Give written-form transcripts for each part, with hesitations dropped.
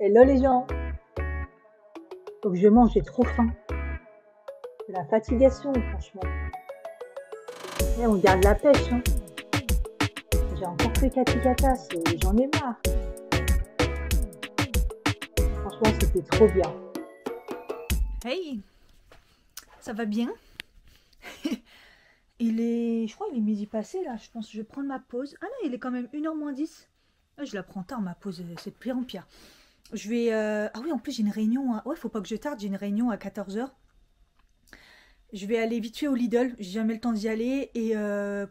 Hello les gens. Faut que je mange, j'ai trop faim. C'est la fatigation, franchement. Et on garde la pêche, hein. J'ai encore fait Katikata, j'en ai marre. Franchement, c'était trop bien. Hey, ça va bien? Je crois qu'il est midi passé là, je pense que je vais prendre ma pause. Ah non, il est quand même 1h moins 10. Ah, je la prends tard ma pause, c'est de pire en pire. Je vais... Ah oui, en plus j'ai une réunion, ouais, faut pas que je tarde, j'ai une réunion à 14h. Je vais aller vite fait au Lidl, j'ai jamais le temps d'y aller. Et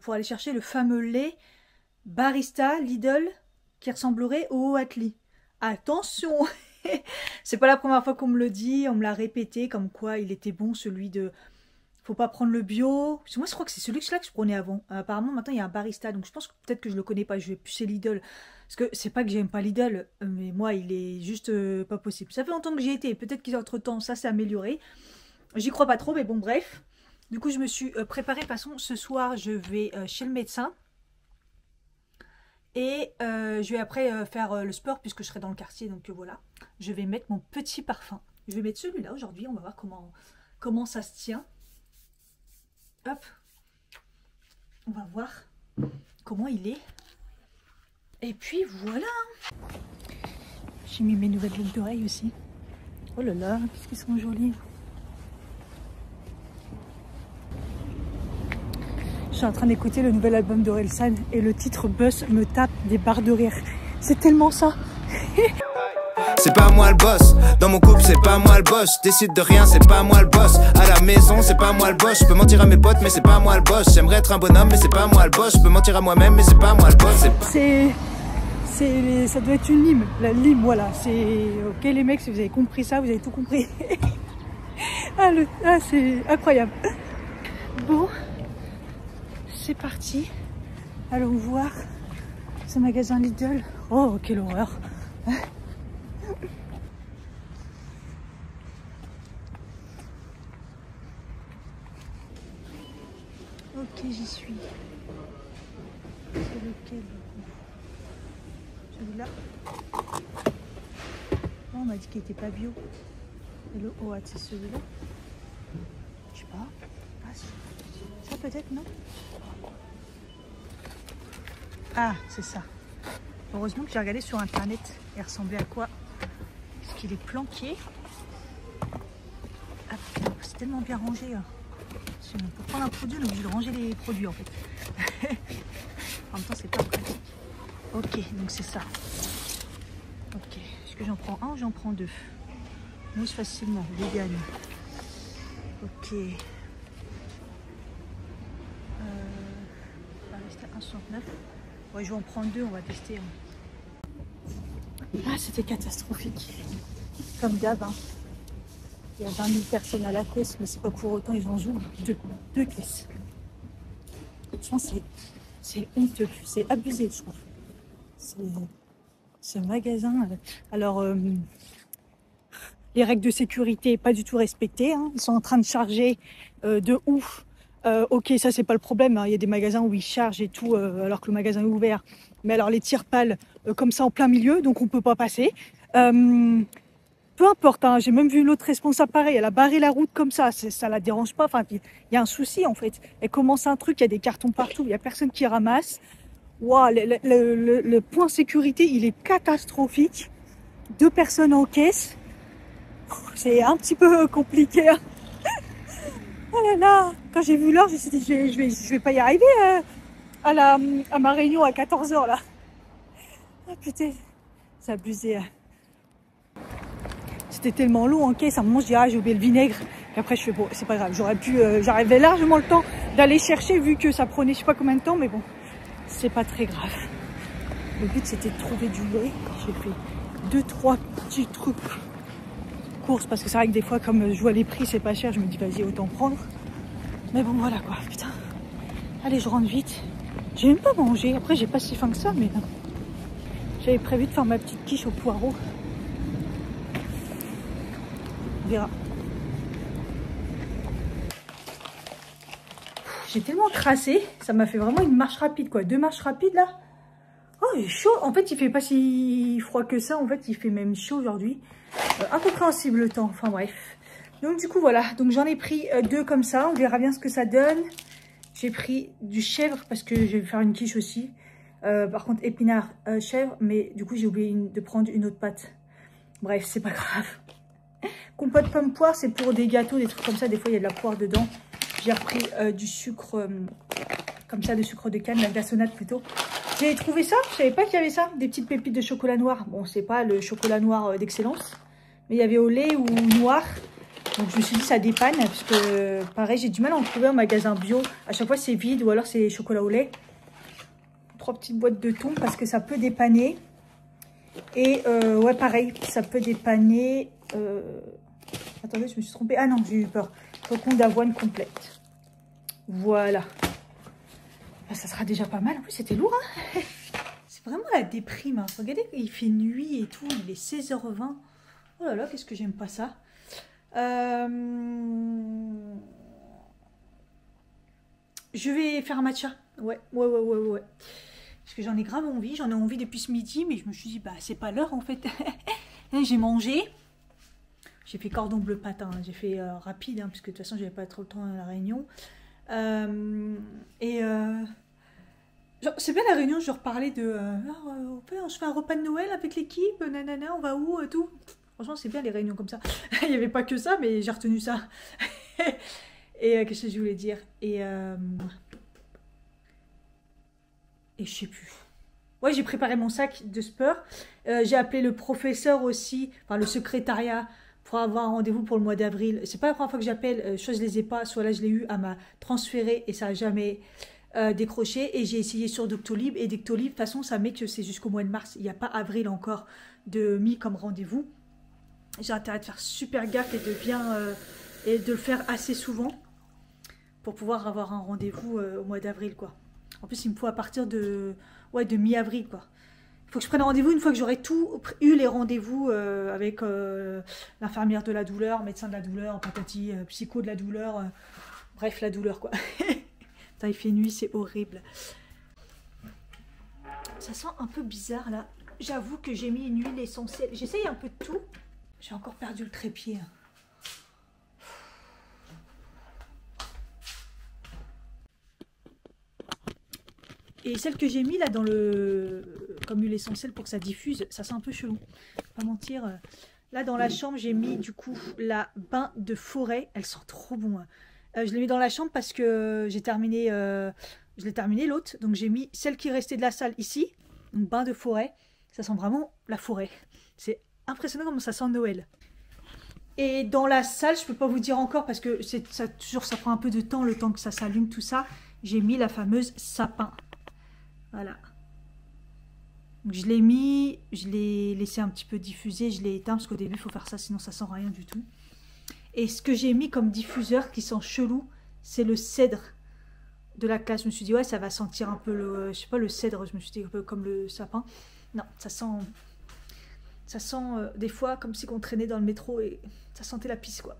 pour aller chercher le fameux lait Barista Lidl qui ressemblerait au Oatly. Attention. C'est pas la première fois qu'on me le dit, on me l'a répété comme quoi il était bon celui de... Faut pas prendre le bio. Parce que moi je crois que c'est celui-là que je prenais avant. Apparemment maintenant il y a un Barista, donc je pense que peut-être que je le connais pas, je vais plus chez Lidl. Parce que c'est pas que j'aime pas Lidl, mais moi il est juste pas possible. Ça fait longtemps que j'y étais, peut-être qu'entre temps ça s'est amélioré. J'y crois pas trop, mais bon bref. Du coup je me suis préparée, de toute façon ce soir je vais chez le médecin. Et je vais après faire le sport puisque je serai dans le quartier, donc voilà. Je vais mettre mon petit parfum. Je vais mettre celui-là aujourd'hui, on va voir comment ça se tient. Hop. On va voir comment il est. Et puis voilà. J'ai mis mes nouvelles boucles d'oreilles aussi. Oh là là, qu'est-ce qu'ils sont jolis. Je suis en train d'écouter le nouvel album d'Orelsan et le titre Buzz me tape des barres de rire. C'est tellement ça. C'est pas moi le boss, dans mon couple c'est pas moi le boss. Je décide de rien, c'est pas moi le boss. À la maison c'est pas moi le boss. Je peux mentir à mes potes mais c'est pas moi le boss. J'aimerais être un bonhomme mais c'est pas moi le boss. Je peux mentir à moi-même mais c'est pas moi le boss. Ça doit être une lime, la lime, voilà. C'est ok les mecs, si vous avez compris ça, vous avez tout compris. C'est incroyable. Bon, c'est parti. Allons voir ce magasin Lidl. Oh, quelle horreur. Ok, j'y suis. C'est lequel du coup? Celui-là. Oh, on m'a dit qu'il n'était pas bio. Et le Oat, c'est celui-là. Je sais pas. Ah, ça peut-être, non? Ah, c'est ça. Heureusement que j'ai regardé sur internet. Il ressemblait à quoi? Parce qu'il est planqué. Ah putain, c'est tellement bien rangé. Hein. Pour prendre un produit, on est obligé de ranger les produits en fait. En même temps, c'est pas pratique. Ok, donc c'est ça. Ok, est-ce que j'en prends un ou j'en prends deux? Mousse facilement, vegan. Ok. On va rester à 1,69. Ouais, je vais en prendre deux, on va tester. Hein. Ah, c'était catastrophique. Comme d'hab. Hein. Il y a 20 000 personnes à la caisse, mais c'est pas pour autant, ils en jouent deux caisses. Je pense que c'est honteux, c'est abusé, je trouve. Ce magasin. Alors, les règles de sécurité, pas du tout respectées. Hein. Ils sont en train de charger de ouf. Ok, ça, c'est pas le problème. Hein. Il y a des magasins où ils chargent et tout, alors que le magasin est ouvert. Mais alors, les tire-pales, comme ça, en plein milieu, donc on peut pas passer. Peu importe, hein, j'ai même vu l'autre responsable pareil, elle a barré la route comme ça la dérange pas, enfin, il y a un souci en fait. Elle commence un truc, il y a des cartons partout, il y a personne qui ramasse. Wow, le point sécurité, il est catastrophique. 2 personnes en caisse, c'est un petit peu compliqué. Hein. Oh là là, quand j'ai vu l'heure, je me suis dit, je vais pas y arriver à ma réunion à 14h là. Ah putain, c'est abusé. Hein. C'était tellement long en caisse, à un moment je dis ah j'ai oublié le vinaigre. Et après je fais bon c'est pas grave, j'arrivais largement le temps d'aller chercher vu que ça prenait je sais pas combien de temps, mais bon, c'est pas très grave. Le but c'était de trouver du lait. J'ai fait 2-3 petits trucs courses parce que c'est vrai que des fois comme je vois les prix c'est pas cher, je me dis vas-y autant prendre. Mais bon voilà quoi, putain. Allez je rentre vite. J'ai même pas mangé, après j'ai pas si faim que ça, mais j'avais prévu de faire ma petite quiche au poireau. On verra. J'ai tellement crassé, ça m'a fait vraiment une marche rapide quoi, 2 marches rapides là. Oh, Oh, il est chaud. En fait, il fait pas si froid que ça. En fait, il fait même chaud aujourd'hui. Incompréhensible le temps. Enfin, bref. Donc, du coup, voilà. Donc, j'en ai pris 2 comme ça. On verra bien ce que ça donne. J'ai pris du chèvre parce que je vais faire une quiche aussi. Par contre, épinard, chèvre. Mais du coup, j'ai oublié de prendre une autre pâte. Bref, c'est pas grave. Compote pomme poire, c'est pour des gâteaux, des trucs comme ça. Des fois, il y a de la poire dedans. J'ai repris du sucre, comme ça, de sucre de canne, la glaçonnade plutôt. J'ai trouvé ça, je savais pas qu'il y avait ça. Des petites pépites de chocolat noir. Bon, c'est pas le chocolat noir d'excellence. Mais il y avait au lait ou noir. Donc, je me suis dit, ça dépanne. Parce que, pareil, j'ai du mal à en trouver en magasin bio. À chaque fois, c'est vide ou alors c'est chocolat au lait. 3 petites boîtes de thon parce que ça peut dépanner. Et ouais, pareil, ça peut dépanner. Attendez, je me suis trompée. Ah non, j'ai eu peur. Flocon d'avoine complète. Voilà. Ça sera déjà pas mal. En plus, c'était lourd. Hein. C'est vraiment la déprime. Hein. Regardez, il fait nuit et tout. Il est 16h20. Oh là là, qu'est-ce que j'aime pas ça. Je vais faire un matcha. Ouais. Parce que j'en ai grave envie. J'en ai envie depuis ce midi. Mais je me suis dit, bah, c'est pas l'heure en fait. J'ai mangé. J'ai fait cordon bleu patin. J'ai fait rapide. Hein, parce que de toute façon, j'avais pas trop le temps à la réunion. C'est bien la réunion, je leur parlais de on se fait un repas de Noël avec l'équipe, nanana, on va où, tout. Franchement, c'est bien les réunions comme ça. Il n'y avait pas que ça, mais j'ai retenu ça. Et qu'est-ce que je voulais dire? Et je sais plus. Ouais, j'ai préparé mon sac de sport. J'ai appelé le professeur aussi, enfin le secrétariat, pour avoir un rendez-vous pour le mois d'avril. C'est pas la première fois que j'appelle, soit je les ai pas, soit là je l'ai eu, à m'a transféré et ça a jamais décroché. Et j'ai essayé sur Doctolib, et Doctolib, de toute façon, ça met que c'est jusqu'au mois de mars. Il n'y a pas avril encore de mis comme rendez-vous. J'ai intérêt de faire super gaffe et de bien et de le faire assez souvent pour pouvoir avoir un rendez-vous au mois d'avril, quoi. En plus, il me faut à partir de mi-avril, quoi. Il faut que je prenne rendez-vous une fois que j'aurai tout eu les rendez-vous avec l'infirmière de la douleur, médecin de la douleur, patati, psycho de la douleur, bref, la douleur, quoi. Putain, il fait nuit, c'est horrible. Ça sent un peu bizarre, là. J'avoue que j'ai mis une huile essentielle. J'essaye un peu de tout. J'ai encore perdu le trépied. Et celle que j'ai mis là dans comme huile essentielle pour que ça diffuse, ça sent un peu chelou. Pas mentir. Là dans la chambre, j'ai mis du coup la bain de forêt. Elle sent trop bon. Je l'ai mis dans la chambre parce que j'ai terminé, je l'ai terminé l'autre. Donc j'ai mis celle qui restait de la salle ici. Donc bain de forêt. Ça sent vraiment la forêt. C'est impressionnant comment ça sent Noël. Et dans la salle, je peux pas vous dire encore parce que ça prend un peu de temps, le temps que ça s'allume, tout ça. J'ai mis la fameuse sapin. Voilà. Donc je l'ai mis, je l'ai laissé un petit peu diffuser, je l'ai éteint parce qu'au début il faut faire ça, sinon ça sent rien du tout. Et ce que j'ai mis comme diffuseur qui sent chelou, c'est le cèdre de la classe. Je me suis dit ouais, ça va sentir un peu le, je sais pas, le cèdre. Je me suis dit un peu comme le sapin. Non, ça sent des fois comme si on traînait dans le métro et ça sentait la pisse, quoi.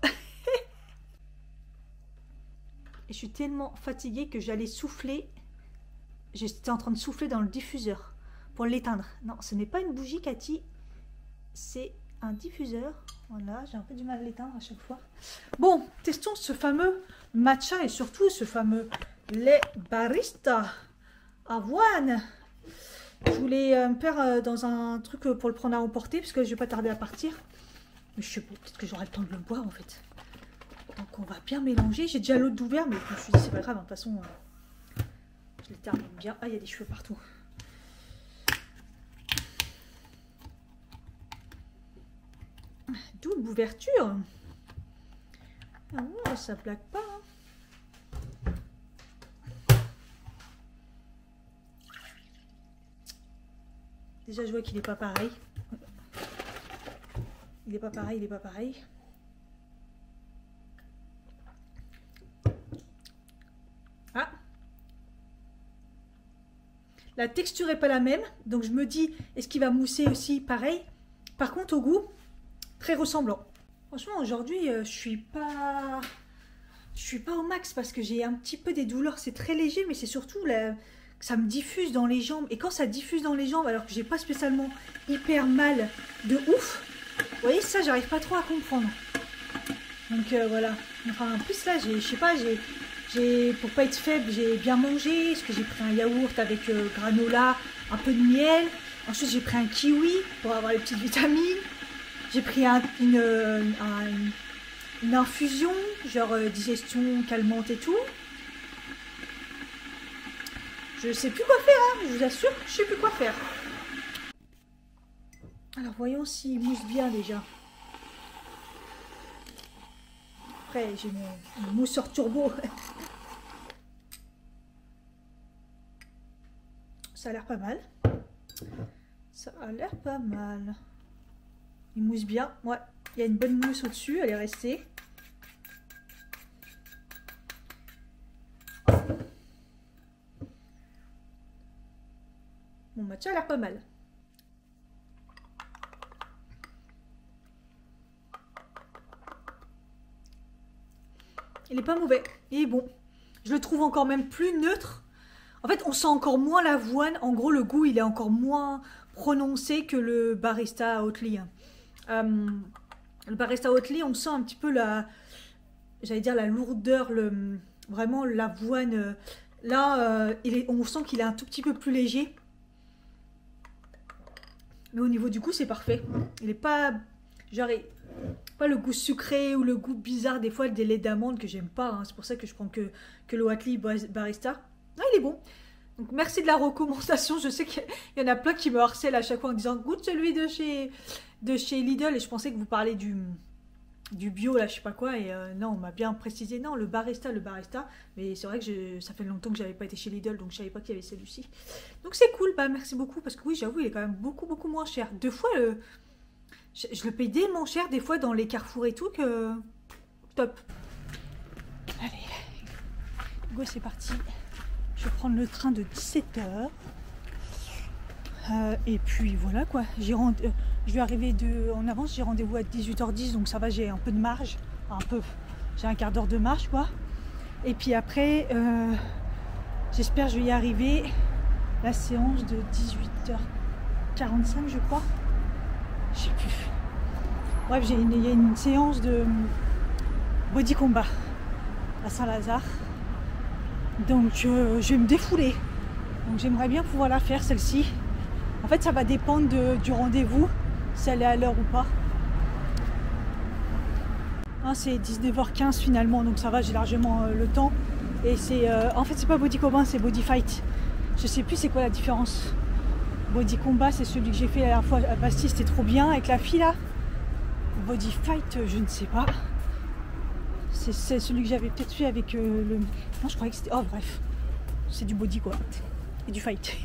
Et je suis tellement fatiguée que j'allais souffler. J'étais en train de souffler dans le diffuseur pour l'éteindre. Non, ce n'est pas une bougie, Cathy. C'est un diffuseur. Voilà, j'ai un peu du mal à l'éteindre à chaque fois. Bon, testons ce fameux matcha et surtout ce fameux lait barista avoine. Je voulais me faire dans un truc pour le prendre à emporter parce que je vais pas tarder à partir. Mais je sais pas, peut-être que j'aurai le temps de le boire en fait. Donc on va bien mélanger. J'ai déjà l'autre d'ouvert, mais je me suis dit c'est pas grave, de toute façon je les termine bien. Ah, il y a des cheveux partout. Double ouverture. Ah ouais, ça plaque pas. Hein. Déjà je vois qu'il n'est pas pareil. Il n'est pas pareil, il n'est pas pareil. Ah, la texture n'est pas la même, donc je me dis, est-ce qu'il va mousser aussi pareil? Par contre, au goût, très ressemblant. Franchement, aujourd'hui, je suis pas au max parce que j'ai un petit peu des douleurs. C'est très léger, mais c'est surtout ça me diffuse dans les jambes. Et quand ça diffuse dans les jambes, alors que j'ai pas spécialement hyper mal de ouf, vous voyez, ça, j'arrive pas trop à comprendre. Donc voilà. Enfin, en plus là, je sais pas, pour pas être faible, j'ai bien mangé. Parce que j'ai pris un yaourt avec granola, un peu de miel. Ensuite, j'ai pris un kiwi pour avoir les petites vitamines. J'ai pris une infusion, genre digestion calmante et tout. Je sais plus quoi faire, hein, je vous assure, je sais plus quoi faire. Alors voyons s'il mousse bien déjà. Après j'ai mon mousseur turbo. Ça a l'air pas mal. Ça a l'air pas mal. Il mousse bien, ouais. Il y a une bonne mousse au-dessus, elle est restée. Mon matcha a l'air pas mal. Il est pas mauvais, il est bon. Je le trouve encore même plus neutre. En fait, on sent encore moins l'avoine. En gros, le goût, il est encore moins prononcé que le barista Oatly. Le barista Oatly, on sent un petit peu j'allais dire la lourdeur, vraiment l'avoine. Là, on sent qu'il est un tout petit peu plus léger. Mais au niveau du goût, c'est parfait. Il n'est pas, genre, pas le goût sucré ou le goût bizarre des fois des laits d'amande que j'aime pas. Hein. C'est pour ça que je prends que le Oatly barista. Ah, il est bon. Donc merci de la recommandation. Je sais qu'il y en a plein qui me harcèlent à chaque fois en disant goûte celui de chez Lidl. Et je pensais que vous parlez du bio là, je sais pas quoi. Et non, on m'a bien précisé non, le barista. Mais c'est vrai que ça fait longtemps que j'avais pas été chez Lidl, donc je savais pas qu'il y avait celui-ci. Donc c'est cool. Bah merci beaucoup parce que oui, j'avoue, il est quand même beaucoup moins cher. Deux fois je le paye tellement cher des fois dans les carrefours et tout que top. Allez, go, c'est parti. Je vais prendre le train de 17h. Et puis voilà quoi. Je vais arriver en avance. J'ai rendez-vous à 18h10, donc ça va, j'ai un peu de marge. Enfin, un peu. J'ai un quart d'heure de marge quoi. Et puis après, j'espère que je vais y arriver. La séance de 18h45, je crois. Je sais plus. Bref, il y a une séance de body combat à Saint-Lazare. Donc je vais me défouler. Donc j'aimerais bien pouvoir la faire celle-ci. En fait ça va dépendre du rendez-vous, si elle est à l'heure ou pas. Hein, c'est 19h15 finalement, donc ça va, j'ai largement le temps. Et c'est en fait c'est pas body combat, c'est body fight. Je sais plus c'est quoi la différence. Body combat c'est celui que j'ai fait la dernière fois à Bastille, c'était trop bien avec la fille là. Body fight je ne sais pas. C'est celui que j'avais peut-être fait avec le... Non, je croyais que c'était... Oh, bref. C'est du body, quoi. Et du fight.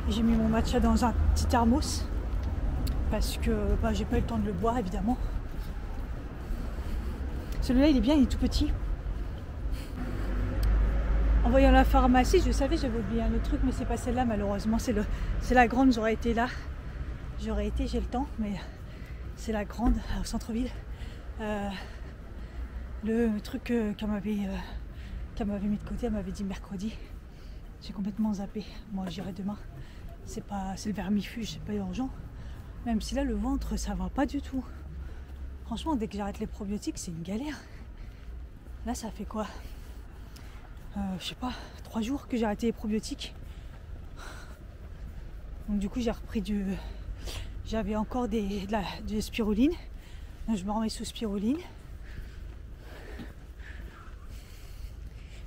J'ai mis mon matcha dans un petit thermos. Parce que bah, j'ai pas eu le temps de le boire, évidemment. Celui-là, il est bien, il est tout petit. En voyant la pharmacie, je savais, j'avais oublié un autre truc, mais c'est pas celle-là, malheureusement. C'est la grande, j'aurais été là. J'ai le temps, mais c'est la grande, au centre-ville. Le truc qu'elle m'avait mis de côté, elle m'avait dit mercredi. J'ai complètement zappé. Moi j'irai demain. C'est le vermifuge, c'est pas urgent. Même si là le ventre ça va pas du tout. Franchement dès que j'arrête les probiotiques c'est une galère. Là ça fait quoi je sais pas, 3 jours que j'ai arrêté les probiotiques. Donc du coup j'ai repris j'avais encore de spiruline. Donc je me remets sous spiruline.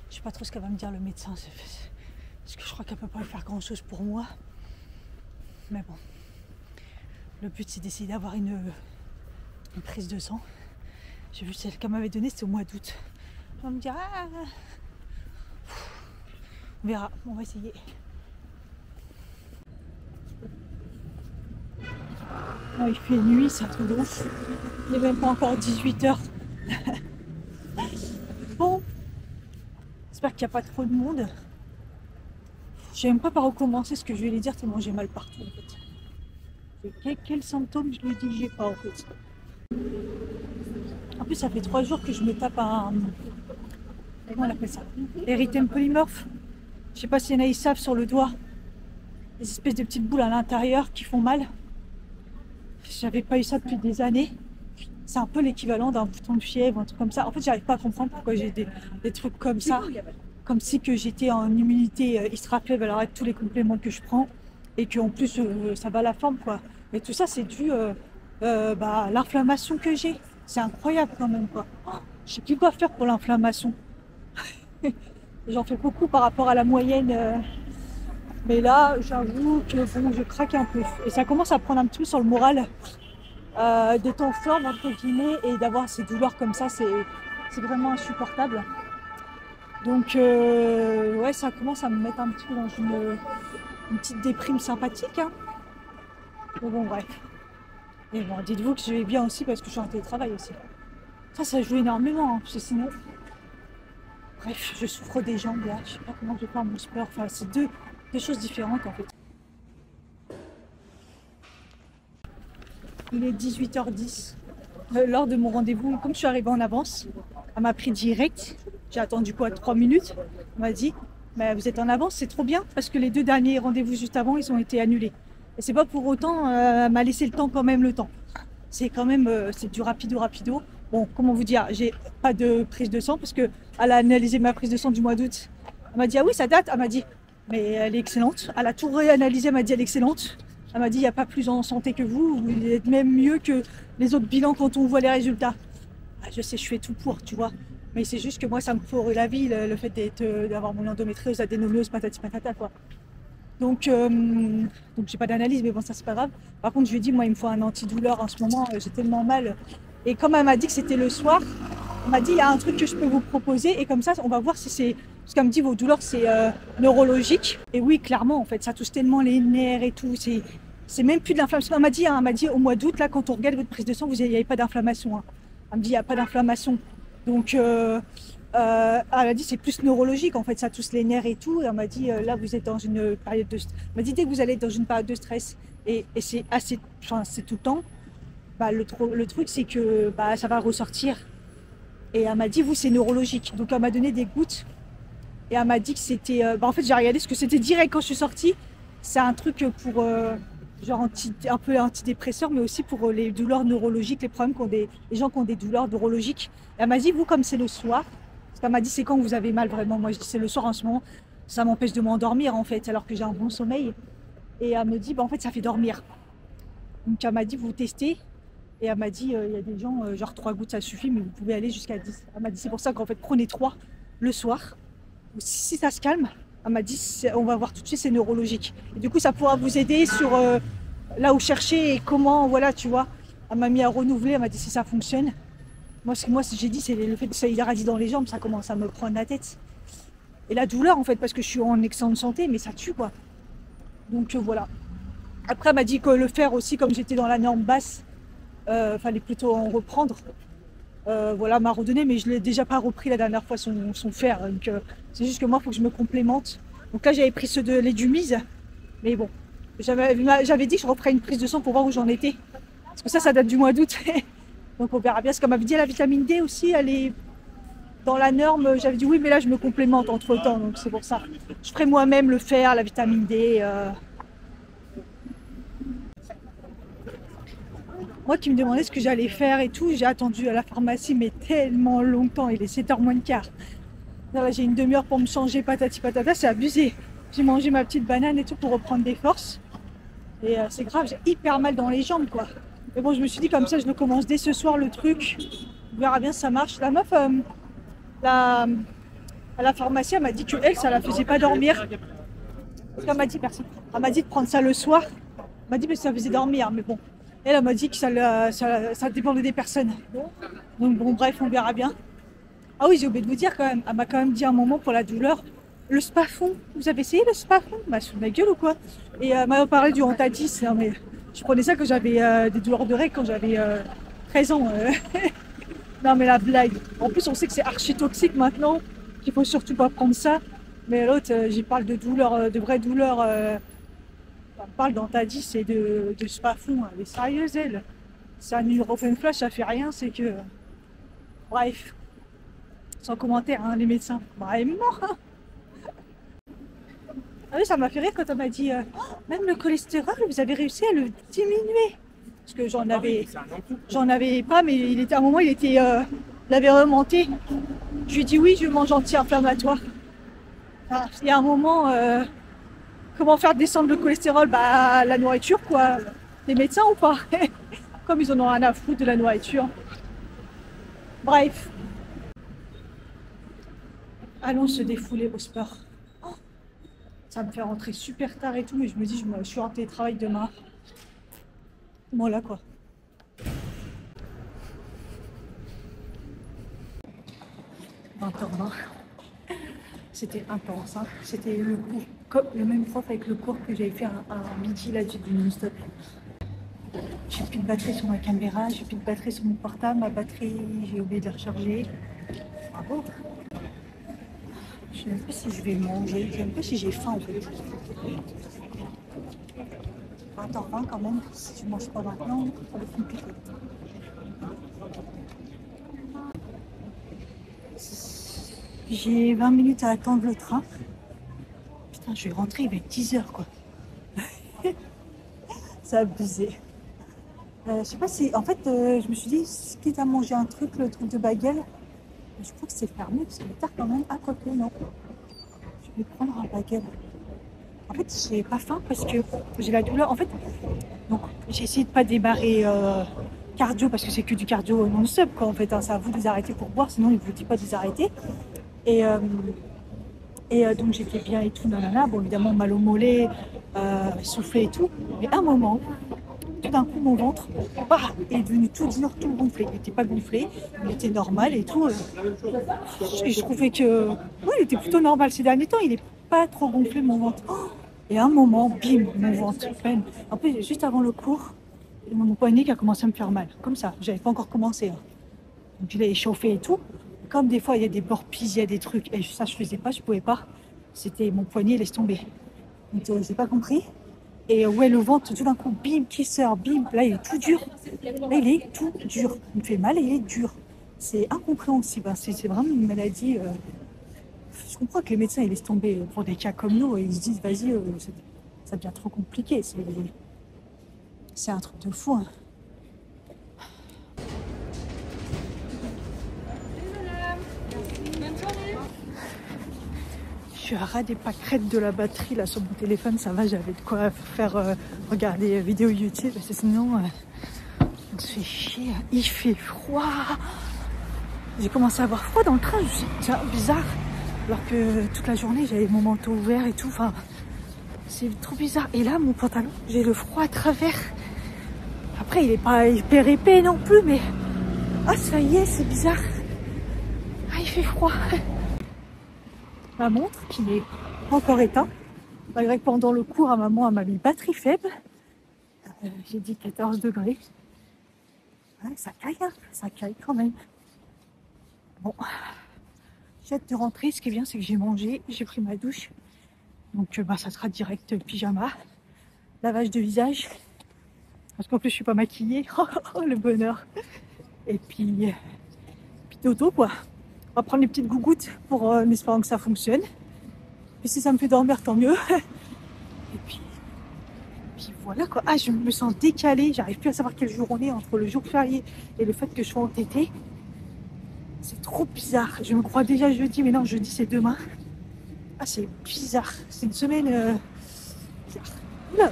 Je sais pas trop ce qu'elle va me dire le médecin, parce que je crois qu'elle peut pas faire grand chose pour moi. Mais bon, le but c'est d'essayer d'avoir une prise de sang. J'ai vu celle qu'elle m'avait donnée, c'était au mois d'août. Elle va me dire ah, on verra, on va essayer. Oh, il fait nuit, c'est un truc de ouf. Il n'est même pas encore 18h. Bon. J'espère qu'il n'y a pas trop de monde. Je sais même pas par où commencer ce que je vais les dire tellement j'ai mal partout en fait. Quels symptômes je lui dis j'ai pas en fait. En plus ça fait 3 jours que je me tape un... Comment on appelle ça? Erythème polymorphe. Je sais pas s'il y en a, ils savent sur le doigt. Des espèces de petites boules à l'intérieur qui font mal. J'avais pas eu ça depuis des années. C'est un peu l'équivalent d'un bouton de fièvre, un truc comme ça. En fait, j'arrive pas à comprendre pourquoi j'ai des trucs comme ça. Comme si que j'étais en immunité extra faible alors avec tous les compléments que je prends. Et qu'en plus, ça va la forme, quoi. Mais tout ça, c'est dû à l'inflammation que j'ai. C'est incroyable quand même, quoi. Oh, je sais plus quoi faire pour l'inflammation. J'en fais beaucoup par rapport à la moyenne. Mais là, j'avoue que bon, je craque un peu. Et ça commence à prendre un petit peu sur le moral d'être en forme, entre guillemets, et d'avoir ces douleurs comme ça, c'est vraiment insupportable. Donc, ouais, ça commence à me mettre un petit peu dans une petite déprime sympathique. Hein. Mais bon, bref. Et bon, dites-vous que je vais bien aussi parce que je suis en télétravail aussi. Ça joue énormément, hein, parce que sinon... Bref, je souffre des jambes là, je sais pas comment je vais faire mon sport. Enfin, c'est deux choses différentes en fait. Il est 18h10. Lors de mon rendez-vous, comme je suis arrivée en avance, elle m'a pris direct. J'ai attendu quoi, 3 minutes. Elle m'a dit, mais vous êtes en avance, c'est trop bien, parce que les 2 derniers rendez-vous juste avant, ils ont été annulés. Et c'est pas pour autant, elle m'a laissé le temps quand même, le temps. C'est quand même, c'est du rapido. Bon, comment vous dire, j'ai pas de prise de sang, parce qu'elle a analysé ma prise de sang du mois d'août. Elle m'a dit, ah oui, ça date. Elle m'a dit, mais elle est excellente. Elle a tout réanalysé, elle m'a dit, elle est excellente. Elle m'a dit, il n'y a pas plus en santé que vous êtes même mieux que les autres bilans quand on voit les résultats. Ah, je sais, je fais tout pour, tu vois. Mais c'est juste que moi, ça me pourrit la vie, le fait d'avoir mon endométriose, adénomiose, patati patata, quoi. Donc j'ai pas d'analyse, mais bon, ça, c'est pas grave. Par contre, je lui ai dit, moi, il me faut un antidouleur en ce moment, j'ai tellement mal. Et comme elle m'a dit que c'était le soir, elle m'a dit, il y a un truc que je peux vous proposer, et comme ça, on va voir si c'est... Parce qu'elle me dit, vos douleurs, c'est neurologique. Et oui, clairement, en fait, ça touche tellement les nerfs et tout, c'est même plus de l'inflammation. Elle m'a dit, au mois d'août, là, quand on regarde votre prise de sang, il n'y avait pas d'inflammation. Hein. Elle me dit, il n'y a pas d'inflammation. Donc, elle a dit, c'est plus neurologique, en fait, ça touche les nerfs et tout. Et elle m'a dit, là, vous êtes dans une période de... Elle m'a dit, dès que vous allez être dans une période de stress, et c'est assez... Enfin, c'est tout le temps, bah, le truc, c'est que bah, ça va ressortir. Et elle m'a dit, vous, c'est neurologique. Donc, elle m'a donné des gouttes. Et elle m'a dit que c'était... en fait, j'ai regardé ce que c'était direct quand je suis sortie. C'est un truc pour... genre un peu antidépresseur, mais aussi pour les douleurs neurologiques, les problèmes les gens qui ont des douleurs neurologiques. Et elle m'a dit, vous, comme c'est le soir, parce qu'elle m'a dit, c'est quand vous avez mal vraiment. Moi, je dis, c'est le soir en ce moment. Ça m'empêche de m'endormir, en fait, alors que j'ai un bon sommeil. Et elle me dit, bah, en fait, ça fait dormir. Donc, elle m'a dit, vous testez. Et elle m'a dit, il y a des gens, genre 3 gouttes, ça suffit, mais vous pouvez aller jusqu'à 10. Elle m'a dit, c'est pour ça qu'en fait, prenez 3 le soir. Si ça se calme, elle m'a dit, on va voir tout de suite, c'est neurologique. Et du coup, ça pourra vous aider sur là où chercher et comment, voilà, tu vois. Elle m'a mis à renouveler, elle m'a dit si ça fonctionne. Moi, ce que j'ai dit, c'est le fait que ça irradie dans les jambes, ça commence à me prendre la tête. Et la douleur, en fait, parce que je suis en excellente santé, mais ça tue, quoi. Donc, voilà. Après, elle m'a dit que le faire aussi, comme j'étais dans la norme basse, fallait plutôt en reprendre. Voilà, m'a redonné, mais je l'ai déjà pas repris la dernière fois son fer. Donc, c'est juste que moi, il faut que je me complémente. Donc là, j'avais pris ceux de l'édumise, mais bon, j'avais dit que je referais une prise de sang pour voir où j'en étais. Parce que ça date du mois d'août. Donc on verra bien. Ce qu'elle m'avait dit, la vitamine D aussi, elle est dans la norme. J'avais dit oui, mais là, je me complémente entre temps. Donc c'est pour ça. Je ferai moi-même le fer, la vitamine D. Moi qui me demandais ce que j'allais faire et tout, j'ai attendu à la pharmacie, mais tellement longtemps. Il est 7h moins le quart. Là, j'ai une demi-heure pour me changer, patati patata, c'est abusé. J'ai mangé ma petite banane et tout pour reprendre des forces. Et c'est grave, j'ai hyper mal dans les jambes, quoi. Mais bon, je me suis dit, comme ça, je le commence dès ce soir, le truc. On verra bien si ça marche. La meuf, à la pharmacie, elle m'a dit que elle, ça la faisait pas dormir. Parce qu'elle m'a dit, merci. Elle m'a dit de prendre ça le soir. Elle m'a dit que ça faisait dormir, mais bon. Elle m'a dit que ça dépendait des personnes. Donc bon, bref, on verra bien. Ah oui, j'ai oublié de vous dire quand même. Elle m'a quand même dit un moment pour la douleur. Le Spafon, vous avez essayé le Spafon? Bah, sous ma gueule ou quoi? Et elle m'a parlé du Antadis. Non, mais je prenais ça quand j'avais des douleurs de règles, quand j'avais 13 ans. Non, mais la blague. En plus, on sait que c'est archi toxique maintenant, qu'il faut surtout pas prendre ça. Mais l'autre, j'y parle de douleurs, de vraies douleurs. On parle d'Antadis et de Spafon. Elle est sérieuse, elle. Ça ne refait une flash, ça fait rien, c'est que. Bref. Sans commentaire, hein, les médecins. Vraiment. Ah oui, ça m'a fait rire quand on m'a dit oh, même le cholestérol, vous avez réussi à le diminuer. Parce que j'en avais pas, mais il était à un moment, il avait remonté. Je lui ai dit oui, je mange anti-inflammatoire. Ah, il y a un moment, comment faire descendre le cholestérol? Bah, la nourriture, quoi. Les médecins ou pas? Comme ils en ont rien à foutre de la nourriture. Bref. Allons se défouler au sport. Oh, ça me fait rentrer super tard et tout, mais je me dis, je suis en télétravail demain. Voilà, quoi. C'était intense, hein. C'était le cours, comme le même prof avec le cours que j'avais fait à midi là du non-stop. J'ai plus de batterie sur ma caméra, j'ai plus de batterie sur mon portable, ma batterie j'ai oublié de la recharger. Bravo. Je sais même pas si je vais manger, je sais même pas si j'ai faim en fait. 20h20 quand même, si je mange pas maintenant, ça va être compliqué. J'ai 20 minutes à attendre le train. Putain, je vais rentrer, il va être 10h quoi. C'est abusé. Je sais pas si... En fait, je me suis dit, quitte à manger un truc, le truc de baguette, je crois que c'est fermé parce qu'il est tard quand même. Ah, quoi que non. Je vais prendre un baguette. En fait, j'ai pas faim parce que j'ai la douleur. En fait, donc j'ai essayé de pas démarrer cardio parce que c'est que du cardio non-stop quoi en fait. Hein. C'est à vous de les arrêter pour boire, sinon il vous dit pas de les arrêter. Et donc j'étais bien et tout, nanana. Bon, évidemment, mal au mollet, soufflé et tout. Mais à un moment, tout d'un coup, mon ventre est devenu tout dur, tout gonflé. Il n'était pas gonflé, il était normal et tout. Et je trouvais que, oui, il était plutôt normal ces derniers temps. Il n'est pas trop gonflé, mon ventre. Et à un moment, bim, mon ventre peine. En plus, juste avant le cours, mon poignet qui a commencé à me faire mal. Comme ça, j'avais pas encore commencé. Hein. Donc je l'ai échauffé et tout. Comme des fois, il y a des burpees, il y a des trucs. Et ça, je faisais pas, je pouvais pas. C'était mon poignet, laisse tomber. Donc j'ai pas compris. Et ouais, le ventre, tout d'un coup, bim, qui sort, bim. Là, il est tout dur. Là, il est tout dur. Il me fait mal et il est dur. C'est incompréhensible. Hein. C'est vraiment une maladie. Je comprends que les médecins, ils laissent tomber pour des cas comme nous. Et ils se disent, vas-y, ça devient trop compliqué. C'est un truc de fou. Hein. Je suis à ras des pâquerettes de la batterie là sur mon téléphone, ça va, j'avais de quoi faire regarder vidéo YouTube parce que sinon on se fait chier, il fait froid. J'ai commencé à avoir froid dans le train, je me suis dit tiens bizarre, alors que toute la journée j'avais mon manteau ouvert et tout, enfin c'est trop bizarre. Et là mon pantalon, j'ai le froid à travers. Après il est pas hyper épais non plus mais ah ça y est c'est bizarre. Ah il fait froid. Ma montre qui n'est pas encore éteinte, malgré que pendant le cours à maman elle m'a mis batterie faible. J'ai dit 14 degrés. Ouais, ça caille, hein, ça caille quand même. Bon, j'ai hâte de rentrer. Ce qui est bien, c'est que j'ai mangé, j'ai pris ma douche. Donc ça sera direct pyjama, lavage de visage. Parce qu'en plus je suis pas maquillée. Oh, le bonheur. Et puis dodo quoi. On va prendre les petites gougouttes pour en espérant que ça fonctionne. Et si ça me fait dormir, tant mieux. Et puis voilà quoi. Ah, je me sens décalée. J'arrive plus à savoir quel jour on est entre le jour férié et le fait que je sois entêtée. C'est trop bizarre. Je me crois déjà jeudi, mais non, jeudi c'est demain. Ah, c'est bizarre. C'est une semaine bizarre. Oula.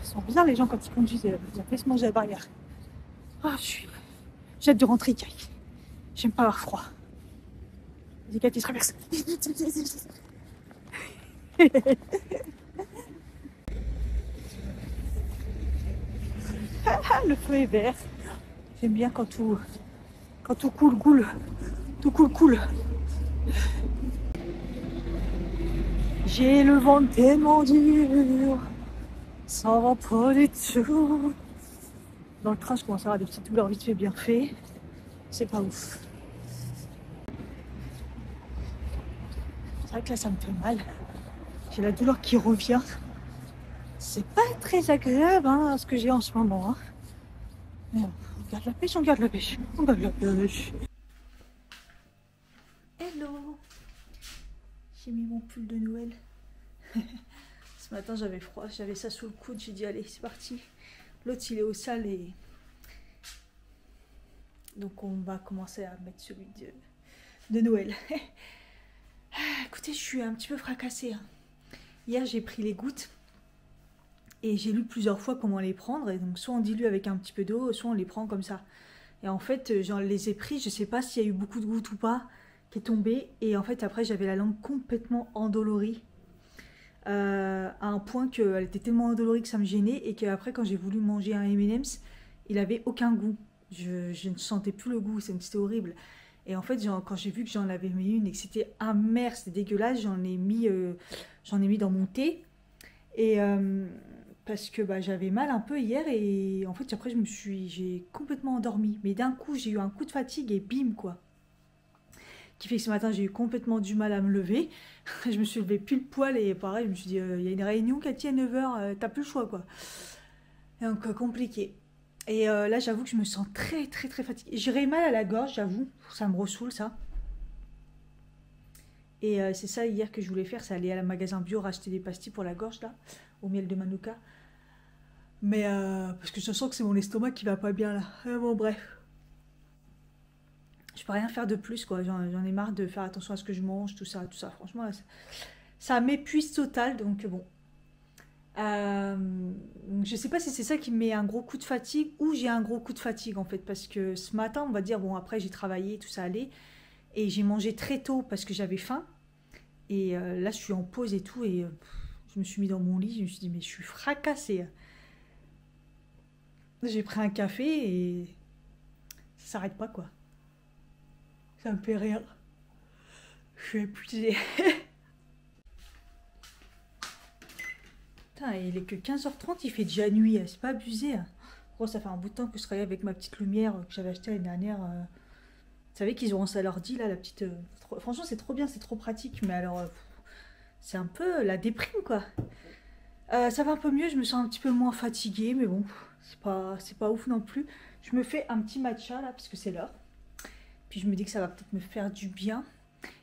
Ils sont bizarres les gens quand ils conduisent. Ils ont fait se manger à la barrière. Ah, j'ai hâte de rentrer, Kai. J'aime pas avoir froid. Les gars, ils se traversent. Le feu est vert. J'aime bien quand tout coule. Tout coule. J'ai le ventre tellement dur. Ça va pas du tout. Dans le train, je commence à avoir des petites douleurs vite fait bien fait. C'est pas ouf. C'est vrai que là, ça me fait mal. J'ai la douleur qui revient. C'est pas très agréable hein, ce que j'ai en ce moment. Hein. Mais on garde la pêche, on garde la pêche. Hello. J'ai mis mon pull de Noël. Ce matin, j'avais froid, j'avais ça sous le coude, j'ai dit allez, c'est parti. L'autre, il est au sale et... Donc on va commencer à mettre celui de Noël. Écoutez, je suis un petit peu fracassée. Hein. Hier, j'ai pris les gouttes et j'ai lu plusieurs fois comment les prendre. Et donc, soit on dilue avec un petit peu d'eau, soit on les prend comme ça. Et en fait, j'en les ai pris, je sais pas s'il y a eu beaucoup de gouttes ou pas, qui est tombé. Et en fait, après, j'avais la langue complètement endolorie. À un point qu'elle était tellement endolorie que ça me gênait. Et qu'après, quand j'ai voulu manger un M&M's, il avait aucun goût. Je ne sentais plus le goût, c'était horrible. Et en fait, quand j'ai vu que j'en avais mis une et que c'était amer, c'était dégueulasse, j'en ai mis dans mon thé. Et parce que j'avais mal un peu hier et en fait, après, j'ai complètement endormi. Mais d'un coup, j'ai eu un coup de fatigue et bim, quoi. Qui fait que ce matin, j'ai eu complètement du mal à me lever. Je me suis levée pile poil et pareil, je me suis dit, il y a une réunion, Cathy, à 9h, t'as plus le choix, quoi. Et donc, compliqué. Et là, j'avoue que je me sens très, très, très fatiguée. J'ai mal à la gorge, j'avoue. Ça me ressoule, ça. Et c'est ça, hier, que je voulais faire. C'est aller à la magasin bio, racheter des pastilles pour la gorge, là. Au miel de Manuka. Mais, parce que je sens que c'est mon estomac qui va pas bien, là. Bon, bref. Je peux rien faire de plus, quoi. J'en ai marre de faire attention à ce que je mange, tout ça. Franchement, là, ça m'épuise total, donc bon. Je sais pas si c'est ça qui me met un gros coup de fatigue ou j'ai un gros coup de fatigue en fait parce que ce matin on va dire bon après j'ai travaillé tout ça allait et j'ai mangé très tôt parce que j'avais faim et là je suis en pause et tout et je me suis mis dans mon lit, je me suis dit mais je suis fracassée. J'ai pris un café et ça s'arrête pas quoi, ça me fait rire, je suis épuisée. Putain, il est que 15h30, il fait déjà nuit, c'est pas abusé. Gros, ça fait un bout de temps que je travaille avec ma petite lumière que j'avais achetée l'année dernière. Vous savez qu'ils auront ça à l'ordi, là, la petite... Franchement, c'est trop bien, c'est trop pratique, mais alors... c'est un peu la déprime, quoi. Ça va un peu mieux, je me sens un petit peu moins fatiguée, mais bon, c'est pas ouf non plus. Je me fais un petit matcha, là, parce que c'est l'heure. Puis je me dis que ça va peut-être me faire du bien.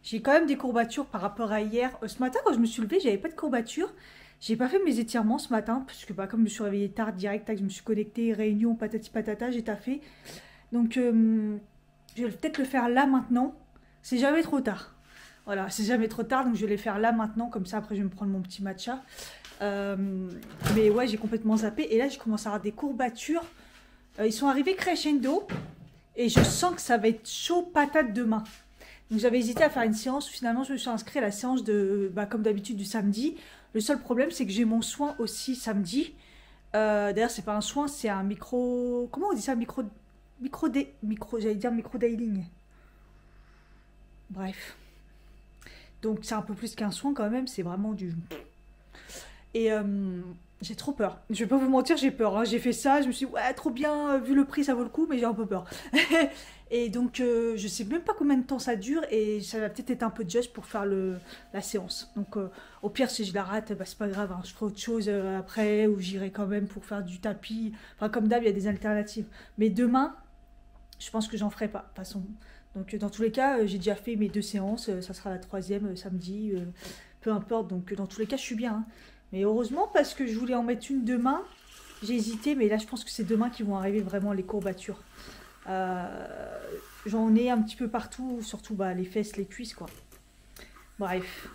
J'ai quand même des courbatures par rapport à hier. Ce matin, quand je me suis levée, j'avais pas de courbatures. J'ai pas fait mes étirements ce matin, parce que comme je me suis réveillée tard, direct, je me suis connectée, réunion, patati patata, j'ai taffé. Donc, je vais peut-être le faire là maintenant. C'est jamais trop tard. Voilà, c'est jamais trop tard, donc je vais les faire là maintenant, comme ça après je vais me prendre mon petit matcha. Mais ouais, j'ai complètement zappé. Et là, je commence à avoir des courbatures. Ils sont arrivés crescendo, et je sens que ça va être chaud patate demain. Donc j'avais hésité à faire une séance, finalement je me suis inscrite à la séance de, comme d'habitude, du samedi. Le seul problème, c'est que j'ai mon soin aussi samedi. D'ailleurs, c'est pas un soin, c'est un micro... Comment on dit ça? J'allais dire micro-dailing. Bref. Donc, c'est un peu plus qu'un soin quand même. C'est vraiment du... Et j'ai trop peur. Je vais pas vous mentir, j'ai peur. Hein. J'ai fait ça, je me suis dit, ouais, trop bien, vu le prix, ça vaut le coup, mais j'ai un peu peur. Et donc, je sais même pas combien de temps ça dure et ça va peut-être être un peu juste pour faire la séance. Donc, au pire, si je la rate, c'est pas grave, hein, je ferai autre chose après ou j'irai quand même pour faire du tapis. Enfin, comme d'hab, il y a des alternatives. Mais demain, je pense que j'en ferai pas, de toute façon. Donc, dans tous les cas, j'ai déjà fait mes 2 séances. Ça sera la 3e samedi, peu importe. Donc, dans tous les cas, je suis bien. Hein. Mais heureusement, parce que je voulais en mettre une demain, j'ai hésité. Mais là, je pense que c'est demain qu'ils vont arriver vraiment les courbatures. J'en ai un petit peu partout, surtout les fesses, les cuisses quoi. Bref.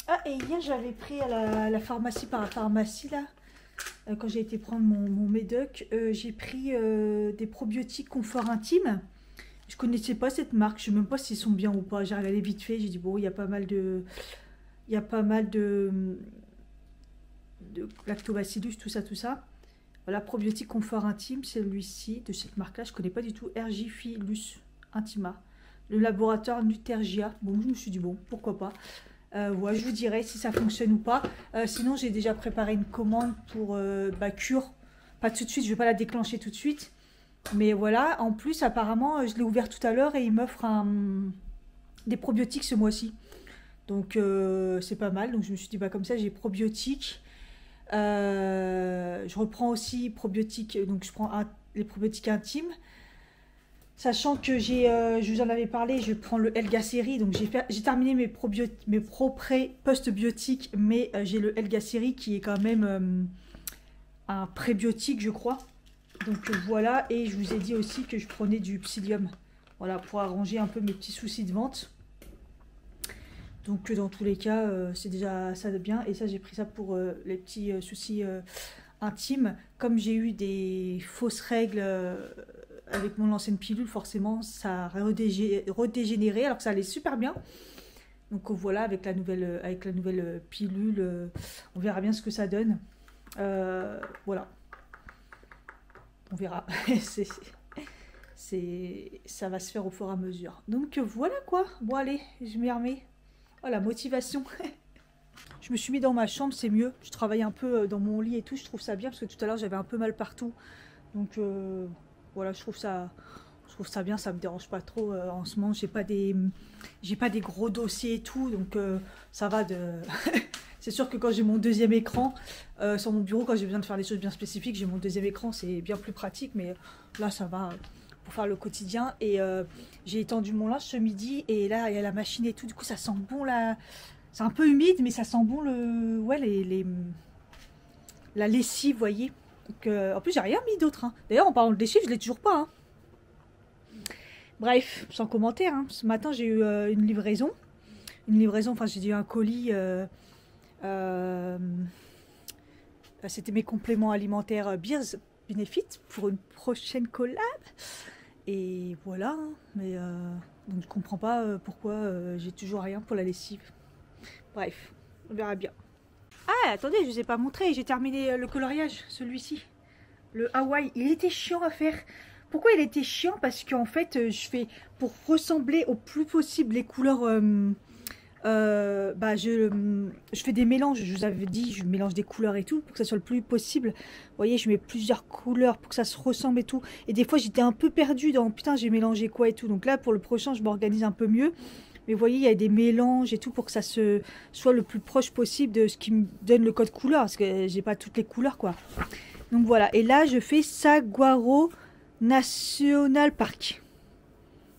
Ah, et hier j'avais pris à la pharmacie, parapharmacie là, quand j'ai été prendre mon médoc, j'ai pris des probiotiques confort intime. Je connaissais pas cette marque, je sais même pas s'ils sont bien ou pas. J'ai regardé vite fait, j'ai dit bon, il y a pas mal de lactobacillus, tout ça. Voilà, probiotique confort intime, celui-ci, de cette marque-là, je ne connais pas du tout, Ergifilus Intima. Le laboratoire Nutergia, bon, je me suis dit, bon, pourquoi pas. Ouais, je vous dirai si ça fonctionne ou pas. Sinon, j'ai déjà préparé une commande pour Cure. Pas tout de suite, je ne vais pas la déclencher tout de suite. Mais voilà, en plus, apparemment, je l'ai ouvert tout à l'heure et il m'offre des probiotiques ce mois-ci. Donc, c'est pas mal. Donc, je me suis dit, comme ça, j'ai probiotiques. Je reprends aussi probiotiques, donc je prends les probiotiques intimes. Sachant que je vous en avais parlé, je prends le Elga Série, donc j'ai terminé mes post-biotiques, mais j'ai le Elga Série qui est quand même un prébiotique, je crois. Donc voilà, et je vous ai dit aussi que je prenais du psyllium, voilà, pour arranger un peu mes petits soucis de ventre. Donc dans tous les cas, c'est déjà ça de bien, et ça j'ai pris ça pour les petits soucis intimes. Comme j'ai eu des fausses règles avec mon ancienne pilule, forcément ça a redégénéré alors que ça allait super bien. Donc voilà, avec la nouvelle pilule, on verra bien ce que ça donne. Voilà, on verra. Ça va se faire au fur et à mesure. Donc voilà quoi. Bon allez, je m'y remets. Oh la motivation. Je me suis mis dans ma chambre, c'est mieux. Je travaille un peu dans mon lit et tout, je trouve ça bien parce que tout à l'heure j'avais un peu mal partout. Donc voilà, je trouve ça bien, ça me dérange pas trop en ce moment. J'ai pas des gros dossiers et tout, donc ça va de. C'est sûr que quand j'ai mon deuxième écran sur mon bureau, quand j'ai besoin de faire des choses bien spécifiques, j'ai mon deuxième écran, c'est bien plus pratique, mais là ça va pour faire le quotidien. Et j'ai étendu mon linge ce midi et là il y a la machine et tout, du coup ça sent bon là. C'est un peu humide, mais ça sent bon la lessive, vous voyez. Donc, en plus, j'ai rien mis d'autre. Hein. D'ailleurs, en parlant de lessive, je l'ai toujours pas. Hein. Bref, sans commentaire. Hein. Ce matin, j'ai eu une livraison. Enfin, j'ai eu un colis. C'était mes compléments alimentaires Beers Benefit pour une prochaine collab. Et voilà. Hein. Mais donc, je comprends pas pourquoi j'ai toujours rien pour la lessive. Bref, on verra bien. Ah, attendez, je vous ai pas montré. J'ai terminé le coloriage, celui-ci. Le Hawaii. Il était chiant à faire. Pourquoi il était chiant? Parce qu'en fait, je fais pour ressembler au plus possible les couleurs. Je fais des mélanges. Je vous avais dit, je mélange des couleurs et tout pour que ça soit le plus possible. Vous voyez, je mets plusieurs couleurs pour que ça se ressemble et tout. Et des fois, j'étais un peu perdue dans putain, j'ai mélangé quoi et tout. Donc là, pour le prochain, je m'organise un peu mieux. Mais vous voyez, il y a des mélanges et tout pour que ça soit le plus proche possible de ce qui me donne le code couleur. Parce que j'ai pas toutes les couleurs, quoi. Donc voilà. Et là, je fais Saguaro National Park.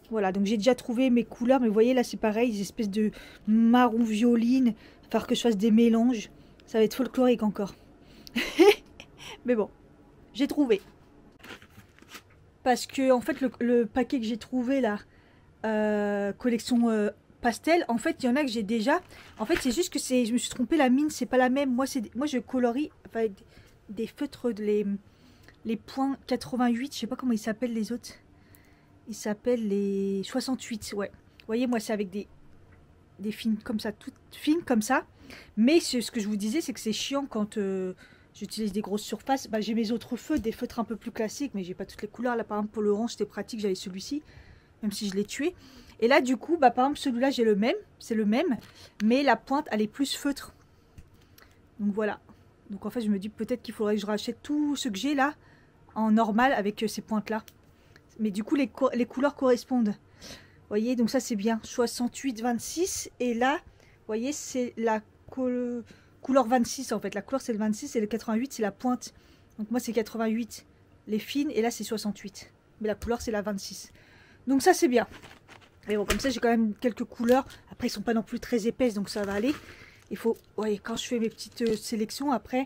Voilà. Donc j'ai déjà trouvé mes couleurs. Mais vous voyez, là, c'est pareil. Des espèces de marron violine. Il va falloir que je fasse des mélanges. Ça va être folklorique encore. Mais bon, j'ai trouvé. Parce que, en fait, le paquet que j'ai trouvé là... collection pastel, en fait il y en a que j'ai déjà. En fait c'est juste que je me suis trompée, la mine c'est pas la même. Moi je colorie avec des feutres, les points 88, je sais pas comment ils s'appellent les autres. Ils s'appellent les 68, ouais. Vous voyez, moi c'est avec des fines comme ça, toutes fines comme ça. Mais ce que je vous disais, c'est que c'est chiant quand j'utilise des grosses surfaces. Bah, j'ai mes autres feutres, des feutres un peu plus classiques, mais j'ai pas toutes les couleurs. Là par exemple pour l'orange c'était pratique, j'avais celui-ci. Même si je l'ai tué. Et là, du coup, bah, par exemple, celui-là, j'ai le même. C'est le même. Mais la pointe, elle est plus feutre. Donc, voilà. Donc, en fait, je me dis peut-être qu'il faudrait que je rachète tout ce que j'ai là en normal avec ces pointes-là. Mais du coup, les couleurs correspondent. Vous voyez, donc ça, c'est bien. 68, 26. Et là, vous voyez, c'est la couleur 26, en fait. La couleur, c'est le 26 et le 88, c'est la pointe. Donc, moi, c'est 88, les fines. Et là, c'est 68. Mais la couleur, c'est la 26. Donc ça c'est bien. Mais bon, comme ça j'ai quand même quelques couleurs. Après ils sont pas non plus très épaisses, donc ça va aller. Il faut, ouais, quand je fais mes petites sélections après,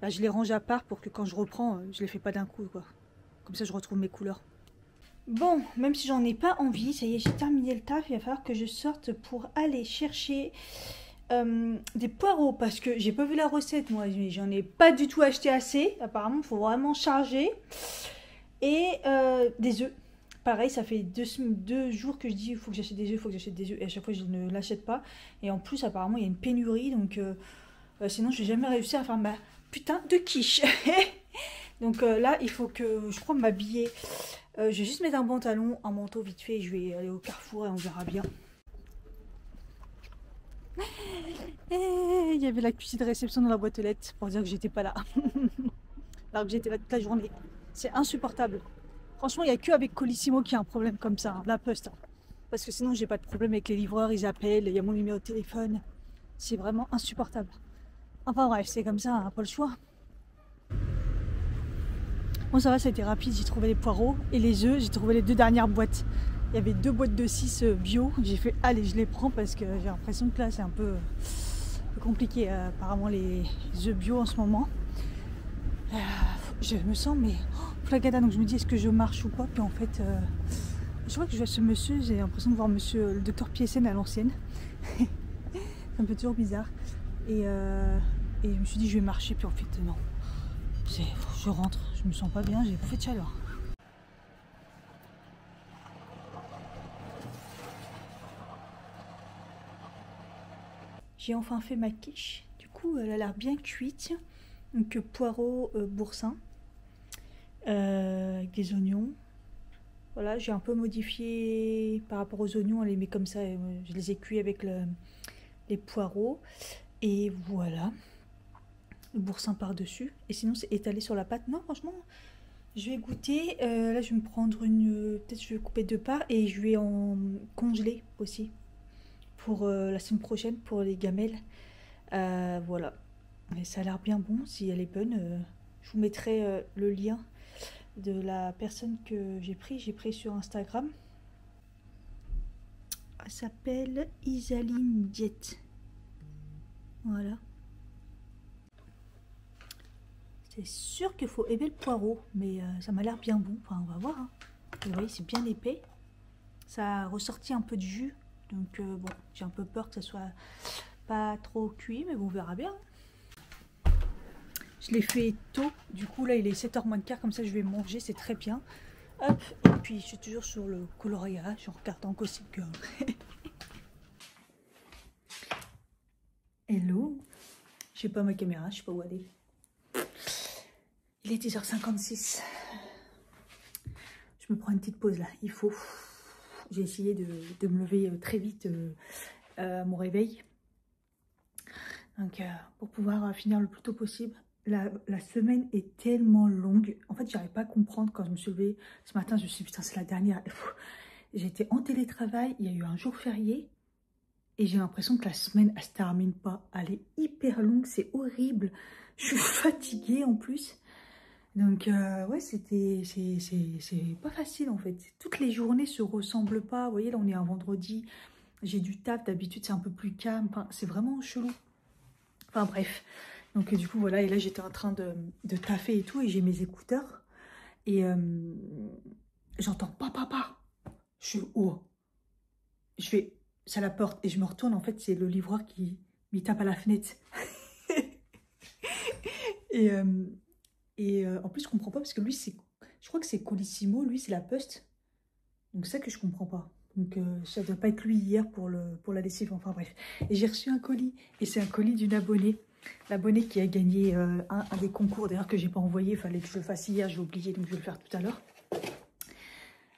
bah, je les range à part pour que quand je reprends, je les fais pas d'un coup, quoi. Comme ça je retrouve mes couleurs. Bon, même si j'en ai pas envie, ça y est, j'ai terminé le taf. Il va falloir que je sorte pour aller chercher des poireaux, parce que j'ai pas vu la recette moi. J'en ai pas du tout acheté assez. Apparemment, il faut vraiment charger. Et des œufs. Pareil, ça fait 2 jours que je dis il faut que j'achète des œufs, il faut que j'achète des œufs. Et à chaque fois, je ne l'achète pas. Et en plus, apparemment, il y a une pénurie. Donc, sinon, je vais jamais réussir à faire ma putain de quiche. Donc là, il faut que je prenne m'habiller. Je vais juste mettre un pantalon, un manteau vite fait. Je vais aller au Carrefour et on verra bien. Et il y avait l'accusé de réception dans la boîte aux lettres pour dire que j'étais pas là. Alors que j'étais là toute la journée. C'est insupportable. Franchement, il n'y a que avec Colissimo qui a un problème comme ça, hein, la poste. Hein. Parce que sinon, j'ai pas de problème avec les livreurs, ils appellent, il y a mon numéro de téléphone. C'est vraiment insupportable. Enfin bref, c'est comme ça, hein, pas le choix. Bon, ça va, ça a été rapide. J'ai trouvé les poireaux et les œufs. J'ai trouvé les 2 dernières boîtes. Il y avait 2 boîtes de 6 bio. J'ai fait, allez, je les prends parce que j'ai l'impression que là, c'est un peu compliqué. Apparemment, les œufs bio en ce moment. Je me sens, mais flagada. Donc, je me dis, est-ce que je marche ou quoi? Puis en fait, je vois que je vois ce monsieur. J'ai l'impression de voir monsieur le docteur Piessène à l'ancienne. C'est un peu toujours bizarre. Et je me suis dit, je vais marcher. Puis en fait, non. Je rentre. Je me sens pas bien. J'ai bouffé de chaleur. J'ai enfin fait ma quiche. Du coup, elle a l'air bien cuite. Donc, poireaux, boursin, avec des oignons. Voilà, j'ai un peu modifié par rapport aux oignons. On les met comme ça. Je les ai cuits avec les poireaux. Et voilà. Le boursin par-dessus. Et sinon, c'est étalé sur la pâte. Non, franchement, je vais goûter. Là, je vais me prendre une... Peut-être je vais couper 2 parts. Et je vais en congeler aussi. Pour la semaine prochaine, pour les gamelles. Voilà. Et ça a l'air bien bon. Si elle est bonne, je vous mettrai le lien de la personne que j'ai pris. J'ai pris sur Instagram. Elle s'appelle Isaline Diet. Voilà. C'est sûr qu'il faut aimer le poireau, mais ça m'a l'air bien bon. Enfin, on va voir. Hein. Vous voyez, c'est bien épais. Ça a ressorti un peu de jus. Donc, bon, j'ai un peu peur que ça soit pas trop cuit, mais bon, on verra bien. Je l'ai fait tôt. Du coup, là, il est 7h moins de quart. Comme ça, je vais manger. C'est très bien. Hop. Et puis, je suis toujours sur le coloriage en regardant Gossip Girl. Hello. Je sais pas ma caméra. Je sais pas où elle est. Il est 10h56. Je me prends une petite pause là. Il faut. J'ai essayé de me lever très vite à mon réveil. Donc, pour pouvoir finir le plus tôt possible. La semaine est tellement longue. En fait, j'arrive pas à comprendre quand je me suis levée. Ce matin, je me suis dit, putain, c'est la dernière. J'étais en télétravail. Il y a eu un jour férié. Et j'ai l'impression que la semaine, elle se termine pas. Elle est hyper longue. C'est horrible. Je suis fatiguée en plus. Donc, ouais, c'est pas facile en fait. Toutes les journées se ressemblent pas. Vous voyez, là, on est un vendredi. J'ai du taf. D'habitude, c'est un peu plus calme. Enfin, c'est vraiment chelou. Enfin, bref. Donc, du coup, voilà. Et là, j'étais en train de taffer et tout. Et j'ai mes écouteurs. Et j'entends papa. Je suis haut. Je fais, c'est à la porte. Et je me retourne. En fait, c'est le livreur qui me tape à la fenêtre. Et en plus, je comprends pas parce que lui, je crois que c'est Colissimo, lui, c'est la Poste. Donc, c'est ça que je comprends pas. Donc, ça doit pas être lui hier pour la lessive. Enfin, bref. Et j'ai reçu un colis. Et c'est un colis d'une abonnée. L'abonnée qui a gagné un des concours, d'ailleurs, que j'ai pas envoyé. Il fallait que je le fasse hier, j'ai oublié, donc je vais le faire tout à l'heure.